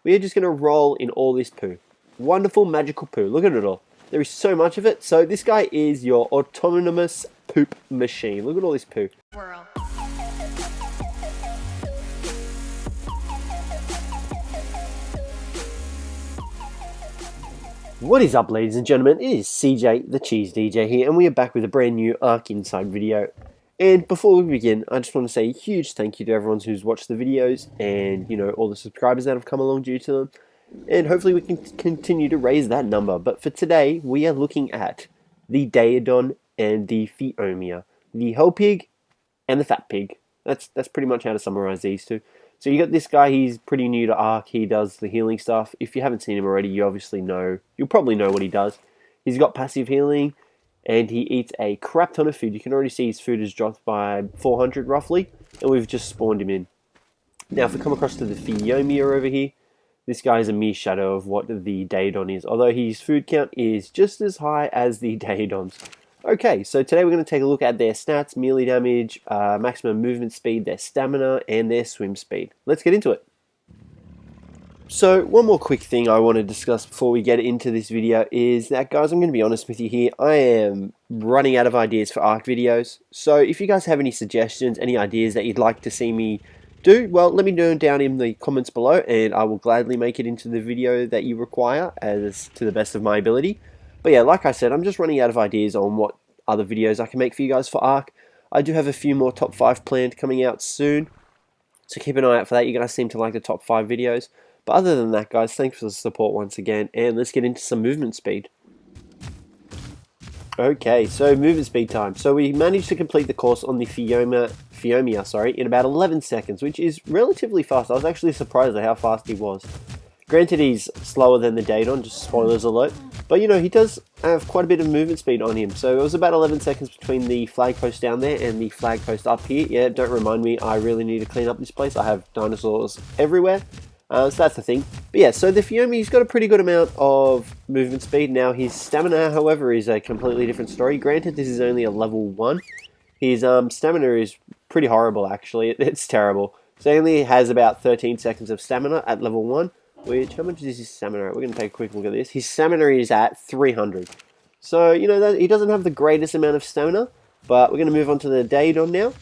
we are just going to roll in all this poo. Wonderful, magical poo. Look at it all. There is so much of it. So this guy is your autonomous poop machine. Look at all this poo. Whirl. What is up, ladies and gentlemen? It is CJ, the Cheese DJ here, and we are back with a brand new Ark Inside video. And before we begin, I just want to say a huge thank you to everyone who's watched the videos, and all the subscribers that have come along due to them. And hopefully we can continue to raise that number. But for today, we are looking at the Daedon and the Phiomia, the Hell Pig and the Fat Pig. That's pretty much how to summarize these two. So you got this guy, he's pretty new to Ark, he does the healing stuff. If you haven't seen him already, you obviously know, you'll probably know what he does. He's got passive healing, and he eats a crap ton of food. You can already see his food has dropped by 400 roughly, and we've just spawned him in. Now if we come across to the Phiomia over here, this guy is a mere shadow of what the Daedon is, although his food count is just as high as the Daedon's. Okay, so today we're going to take a look at their stats, melee damage, maximum movement speed, their stamina, and their swim speed. Let's get into it. So, one more quick thing I want to discuss before we get into this video is that, guys, I'm going to be honest with you here, I am running out of ideas for Ark videos. So, if you guys have any suggestions, any ideas that you'd like to see me do, well, let me know down in the comments below, and I will gladly make it into the video that you require, as to the best of my ability. But yeah, like I said, I'm just running out of ideas on what other videos I can make for you guys for Ark. I do have a few more top 5 planned coming out soon, so keep an eye out for that. You guys seem to like the top 5 videos. But other than that, guys, thanks for the support once again, and let's get into some movement speed. Okay, so movement speed time. So we managed to complete the course on the Phiomia, in about 11 seconds, which is relatively fast. I was actually surprised at how fast he was. Granted, he's slower than the Daedon, just spoilers alert. But he does have quite a bit of movement speed on him. So it was about 11 seconds between the flag post down there and the flag post up here. Yeah, don't remind me, I really need to clean up this place. I have dinosaurs everywhere. So that's the thing. But yeah, so the Phiomia, he's got a pretty good amount of movement speed. Now his stamina, however, is a completely different story. Granted, this is only a level 1. His stamina is pretty horrible, actually. It's terrible. So he only has about 13 seconds of stamina at level 1. Which, how much is his stamina at? We're going to take a quick look at this. His stamina is at 300. So, he doesn't have the greatest amount of stamina. But we're going to move on to the Daedon now.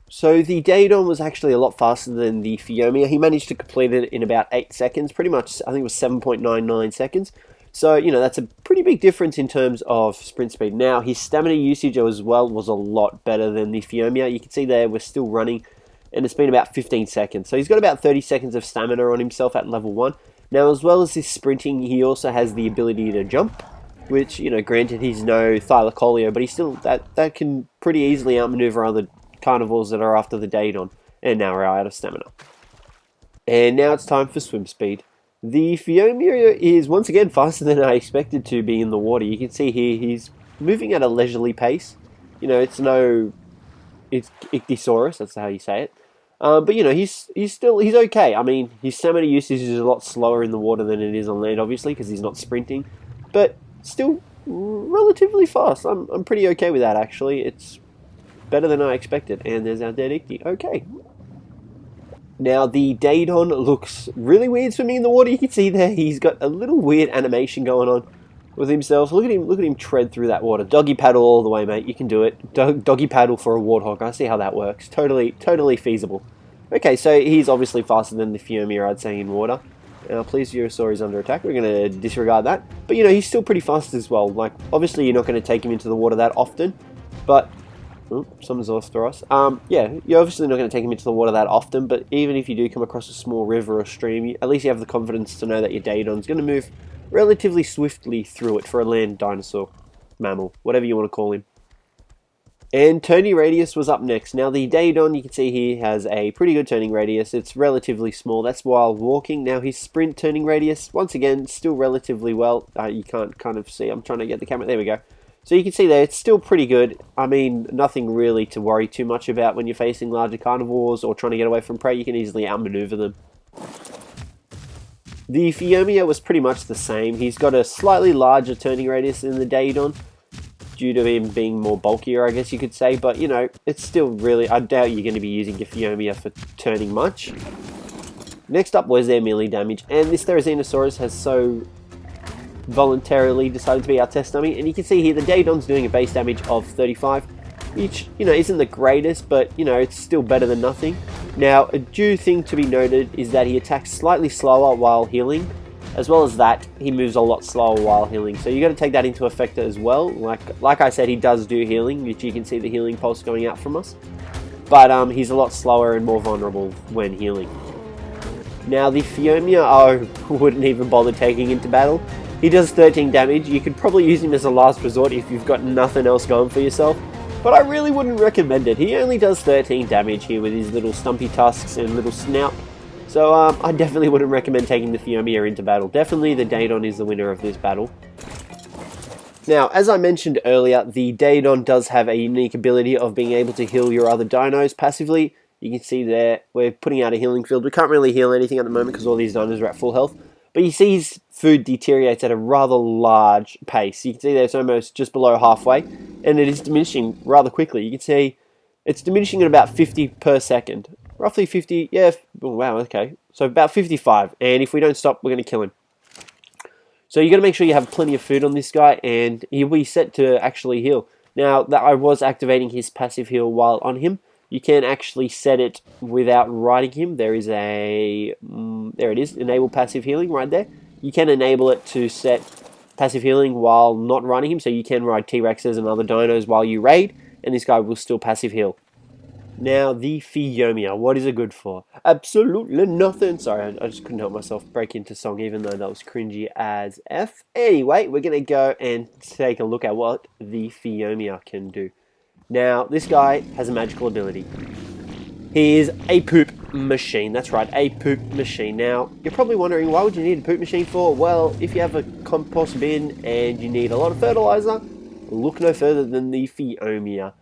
So, the Daedon was actually a lot faster than the Phiomia. He managed to complete it in about 8 seconds. Pretty much, I think it was 7.99 seconds. So, that's a pretty big difference in terms of sprint speed. Now, his stamina usage as well was a lot better than the Phiomia. You can see there, we're still running. And it's been about 15 seconds. So he's got about 30 seconds of stamina on himself at level 1. Now, as well as his sprinting, he also has the ability to jump, which, granted he's no Thylacoleo, but he's still, that can pretty easily outmaneuver other carnivores that are after the Daedon, and now we're out of stamina. And now it's time for swim speed. The Phiomia is once again faster than I expected to be in the water. You can see here he's moving at a leisurely pace. It's Ichthyosaurus, that's how you say it. But he's okay. I mean, his stamina usage is a lot slower in the water than it is on land, obviously, because he's not sprinting. But still relatively fast. I'm pretty okay with that, actually. It's better than I expected. And there's our dead Ichthyo. Okay. Now, the Daedon looks really weird swimming in the water. You can see there he's got a little weird animation going on with himself. Look at him tread through that water. Doggy paddle all the way, mate. You can do it. Doggy paddle for a warthog. I see how that works. Totally feasible. Okay, so he's obviously faster than the Phiomia, I'd say, in water. Now, Plesiosaur is under attack. We're going to disregard that. But, he's still pretty fast as well. Like, obviously, you're not going to take him into the water that often. But, someone's after us. Yeah, you're obviously not going to take him into the water that often. But even if you do come across a small river or stream, at least you have the confidence to know that your Daedon's going to move relatively swiftly through it for a land dinosaur, mammal, whatever you want to call him. And turning radius was up next. Now the Daedon, you can see here, has a pretty good turning radius. It's relatively small. That's while walking. Now his sprint turning radius, once again, still relatively well. You can't kind of see. I'm trying to get the camera. There we go. So you can see there, it's still pretty good. I mean, nothing really to worry too much about when you're facing larger carnivores or trying to get away from prey. You can easily outmaneuver them. The Phiomia was pretty much the same. He's got a slightly larger turning radius than the Daedon, due to him being more bulkier, I guess you could say. But, it's still really, I doubt you're going to be using your Phiomia for turning much. Next up was their melee damage, and this Therizinosaurus has so voluntarily decided to be our test dummy, and you can see here the Daedon's doing a base damage of 35, which, you know, isn't the greatest, but, you know, it's still better than nothing. Now, a due thing to be noted is that he attacks slightly slower while healing, as well as that, he moves a lot slower while healing, so you got to take that into effect as well. Like I said, he does do healing, which you can see the healing pulse going out from us, but he's a lot slower and more vulnerable when healing. Now, the Phiomia, I wouldn't even bother taking into battle. He does 13 damage. You could probably use him as a last resort if you've got nothing else going for yourself, but I really wouldn't recommend it. He only does 13 damage here with his little stumpy tusks and little snout, so I definitely wouldn't recommend taking the Phiomia into battle. Definitely the Daedon is the winner of this battle. Now, as I mentioned earlier, the Daedon does have a unique ability of being able to heal your other dinos passively. You can see there, we're putting out a healing field. We can't really heal anything at the moment because all these dinos are at full health. But you see his food deteriorates at a rather large pace. You can see there it's almost just below halfway, and it is diminishing rather quickly. You can see it's diminishing at about 50 per second. Roughly 50, yeah, oh, wow, okay. So about 55, and if we don't stop, we're going to kill him. So you got to make sure you have plenty of food on this guy, and he'll be set to actually heal. Now, that I was activating his passive heal while on him. You can actually set it without riding him. There is a, there it is, enable passive healing right there. You can enable it to set passive healing while not riding him, so you can ride T-Rexes and other dinos while you raid, and this guy will still passive heal. Now, the Phiomia, what is it good for? Absolutely nothing. Sorry, I just couldn't help myself break into song, even though that was cringy as F. Anyway, we're going to go and take a look at what the Phiomia can do. Now, this guy has a magical ability. He is a poop machine. That's right, a poop machine. Now, you're probably wondering, why would you need a poop machine for? Well, if you have a compost bin and you need a lot of fertilizer, look no further than the Phiomia.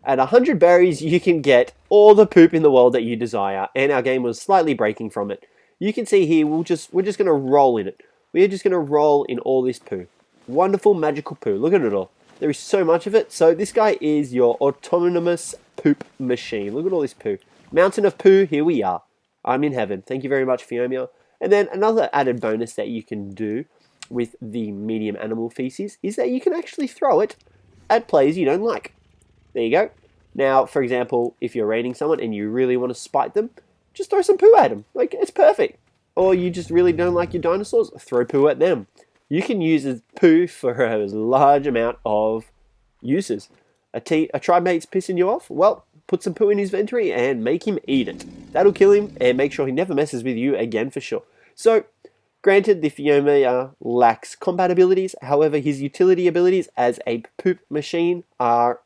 At 100 berries, you can get all the poop in the world that you desire, and our game was slightly breaking from it. You can see here, we're just going to roll in it. We're just going to roll in all this poo. Wonderful, magical poo. Look at it all. There is so much of it. So this guy is your autonomous poop machine. Look at all this poo. Mountain of poo, here we are. I'm in heaven. Thank you very much, Phiomia. And then another added bonus that you can do with the medium animal feces is that you can actually throw it at players you don't like. There you go. Now, for example, if you're raiding someone and you really want to spite them, just throw some poo at them. Like, it's perfect. Or you just really don't like your dinosaurs, throw poo at them. You can use poo for a large amount of uses. A tribe mate's pissing you off? Well, put some poo in his inventory and make him eat it. That'll kill him and make sure he never messes with you again for sure. So, granted, the Phiomia lacks combat abilities. However, his utility abilities as a poop machine are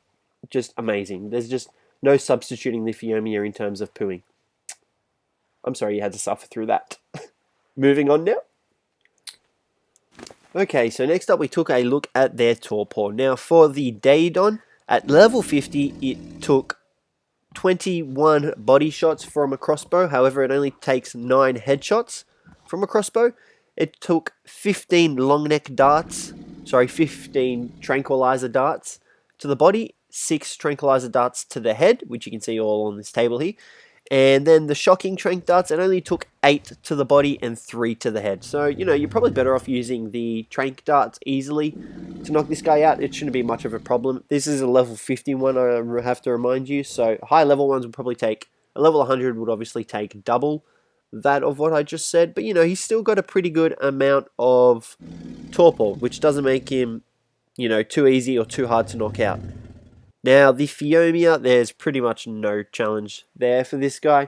just amazing. There's just no substituting the Phiomia in terms of pooing. I'm sorry you had to suffer through that. Moving on now. Okay, so next up we took a look at their torpor. Now for the Daedon, at level 50 it took 21 body shots from a crossbow. However, it only takes 9 headshots from a crossbow. It took 15 long neck darts, 15 tranquilizer darts to the body, 6 tranquilizer darts to the head, which you can see all on this table here. And then the shocking trank darts, it only took 8 to the body and 3 to the head. So, you know, you're probably better off using the trank darts easily to knock this guy out. It shouldn't be much of a problem. This is a level 50 one, I have to remind you. So high level ones would probably take, a level 100 would obviously take double that of what I just said. But, you know, he's still got a pretty good amount of torpor, which doesn't make him, you know, too easy or too hard to knock out. Now, the Phiomia, there's pretty much no challenge there for this guy.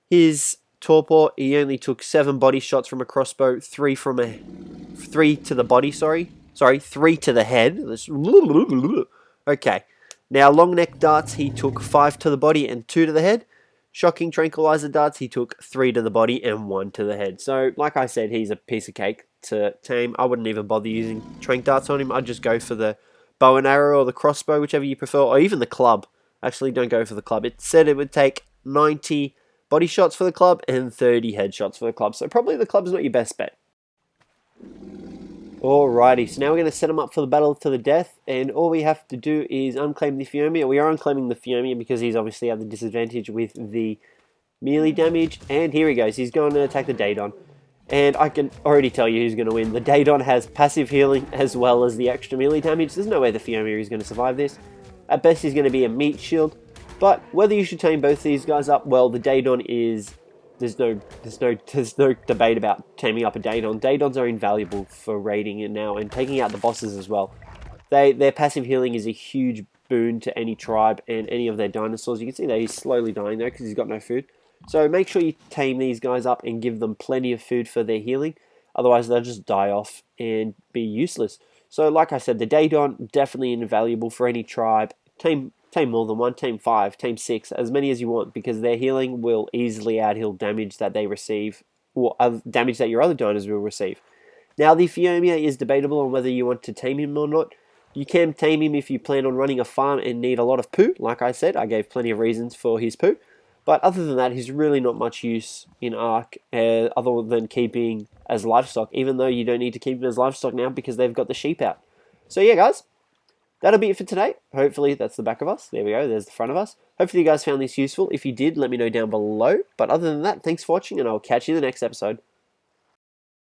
His torpor, he only took 7 body shots from a crossbow, 3 to the body, 3 to the head. Okay. Now, long neck darts, he took 5 to the body and 2 to the head. Shocking tranquilizer darts, he took 3 to the body and 1 to the head. So, like I said, he's a piece of cake to tame. I wouldn't even bother using trank darts on him. I'd just go for the bow and arrow or the crossbow, whichever you prefer, or even the club. Actually, don't go for the club. It said it would take 90 body shots for the club and 30 headshots for the club, so probably the club's not your best bet. Alrighty, so now we're going to set him up for the battle to the death, and all we have to do is unclaim the Phiomia. We are unclaiming the Phiomia because he's obviously at the disadvantage with the melee damage, and here he goes. He's going to attack the Daedon. And I can already tell you who's going to win. The Daedon has passive healing as well as the extra melee damage. There's no way the Phiomia is going to survive this. At best, he's going to be a meat shield. But whether you should tame both these guys up, well, the Daedon is... There's no debate about taming up a Daedon. Daedons are invaluable for raiding it now and taking out the bosses as well. Their passive healing is a huge boon to any tribe and any of their dinosaurs. You can see that he's slowly dying though because he's got no food. So make sure you tame these guys up and give them plenty of food for their healing. Otherwise they'll just die off and be useless. So like I said, the Daedon, definitely invaluable for any tribe. Tame more than one, tame 5, tame 6, as many as you want, because their healing will easily out-heal damage that they receive, or damage that your other dinos will receive. Now the Phiomia is debatable on whether you want to tame him or not. You can tame him if you plan on running a farm and need a lot of poo. Like I said, I gave plenty of reasons for his poo. But other than that, he's really not much use in Ark, other than keeping as livestock, even though you don't need to keep him as livestock now because they've got the sheep out. So yeah, guys, that'll be it for today. Hopefully that's the back of us. There we go, there's the front of us. Hopefully you guys found this useful. If you did, let me know down below. But other than that, thanks for watching, and I'll catch you in the next episode.